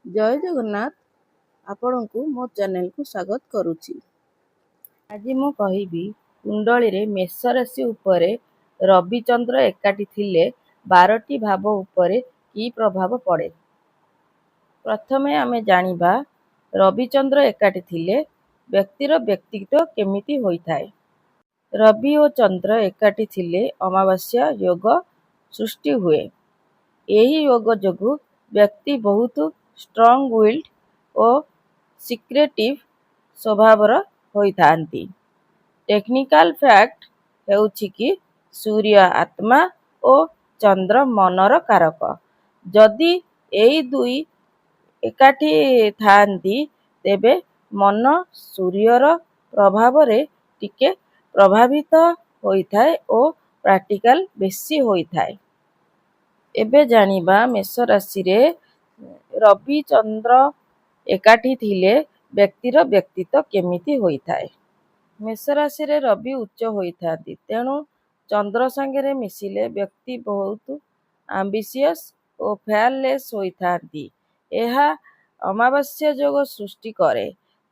जय जगन्नाथ। आपणकु मो चैनल को स्वागत करुछि। आज मु कहिबी कुंडली रे मेष राशि उपरे रविचंद्र एकाठी थिले 12टी भाव उपरे की प्रभाव पड़े। प्रथमे आमे जानिबा रविचंद्र एकाठी थिले व्यक्तिर व्यक्तित्व केमिति होइथाय। रवि और चंद्र एकाठी थिले अमावास्या योग सृष्टि हुए। एही योग जोगु व्यक्ति बहुत स्ट्रॉन्ग विल्ड और सिक्रेटिव स्वभावर होइथांती। टेक्निकल फैक्ट हेउछि कि सूर्य आत्मा और चंद्र मनर कारक। जदि एई दुई एकाठी थांती तेबे मन सूर्यर प्रभाव रे टिके प्रभावित होइथाय और प्रैक्टिकल बेसी होइथाय। एबे जानिबा मेष राशि रे रवि चंद्र एकाठी थिले व्यक्तिर व्यक्तित्व केमिति होइथाय। मेष राशि रे रवि उच्च होइथांती, तेणु चंद्र संगे मिसिले व्यक्ति बहुत आम्बिशियस और फेयरलेस होइथांती। एहा अमावास्या योग सृष्टि करे,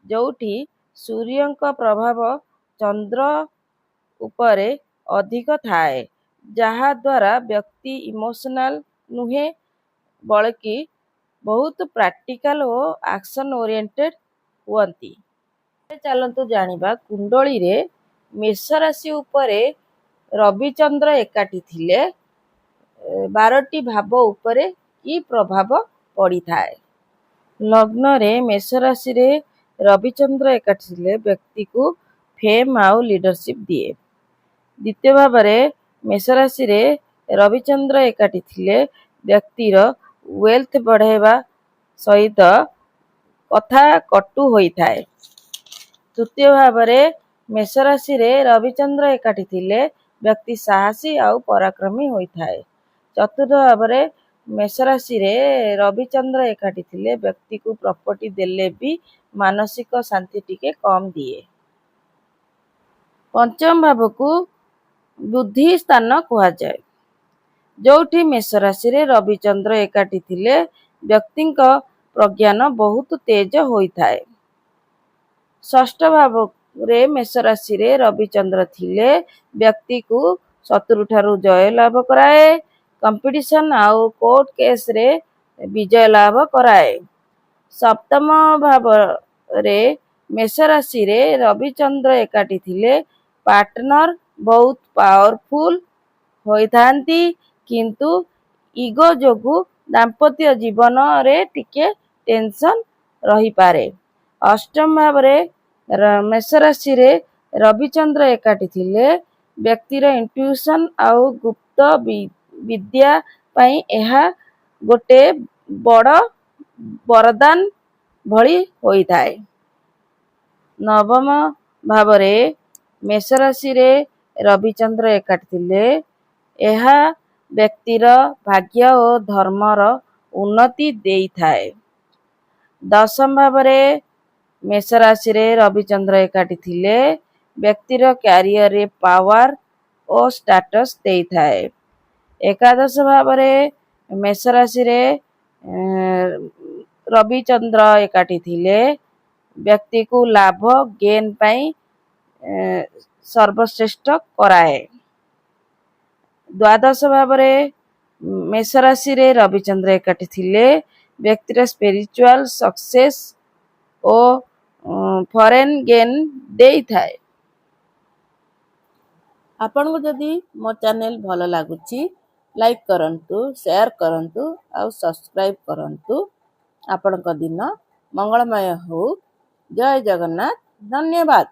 जोठी सूर्यंक प्रभाव चंद्र उपरे अधिक थाए, जहा द्वारा व्यक्ति इमोशनल नुहे बल्कि बहुत प्रैक्टिकल और एक्शन ओरिएंटेड हुअंती। चलंतु जानिबा कुंडली रे मेष राशि उपरे रविचंद्र एकाठी थिले 12टी भाव उपरे की प्रभाव पड़ी थाए। लग्न रे मेष राशि रे रविचंद्र एकाठी थिले व्यक्ति को फेम आउ लीडरशिप दिए। द्वितीय भाव रे मेष राशि रे रविचंद्र एकाठी थिले व्यक्तिर वेल्थ बढ़ाइबा सहित कथा कटु होइथाय। तृतीय भाव रे मेष राशि रे रविचंद्र एकाठी थिले व्यक्ति साहसी आउ पराक्रमी होइथाय। चतुर्थ भाव रे मेष राशि रे रविचंद्र एकाठी थिले व्यक्ति को प्रॉपर्टी देले भी मानसिक शांति टिके कम दिए। पंचम भाव को बुद्धि स्थान कहा जाए, जोठी मेष राशि रे रविचंद्र एकाठी थिले व्यक्ति प्रज्ञान बहुत तेज होइथाय। षष्ठ भाव रे मेष राशि रे रविचंद्र थिले व्यक्ति को शत्रु ठारू जय लाभ कराए, कंपटीशन आउ कोर्ट केस रे विजय लाभ कराए। सप्तम भाव रे मेष राशि रे रविचंद्र एकाठी थिले पार्टनर बहुत पावरफुल होइथांती, किंतु ईगो जोगु दाम्पत्य जीवन रे टिके टेंशन रही पारे। अष्टम भाव रे मेष राशि रे रविचंद्र एकाठी थिले व्यक्तिर इंट्यूशन आउ गुप्त विद्या पई एहा गोटे बड़ वरदान भली होइथाय। नवम भाव रे मेष राशि रे रविचंद्र एकाठी थिले एहा व्यक्तिर भाग्य और धर्मर उन्नति देइथाय। दशम भाव रे मेष राशि रे रविचंद्र एकाठी थिले व्यक्तिर कैरियर रे पावर और स्टेटस देइथाय। एकादश भाव रे मेष राशि रे रविचंद्र एकाठी थिले व्यक्ति को लाभ गेन पई सर्वश्रेष्ठ कराए। द्वादश भाव रे मेष राशि रे रविचंद्र एकाठी थिले व्यक्तिर स्पिरिचुअल सक्सेस और फॉरेन गेन देइथाय। आपनको जदि मो चैनल भल लागुची लाइक करंतु, शेयर करंतु और सब्सक्राइब करंतु। आपनको दिन मंगलमय हो। जय जगन्नाथ। धन्यवाद।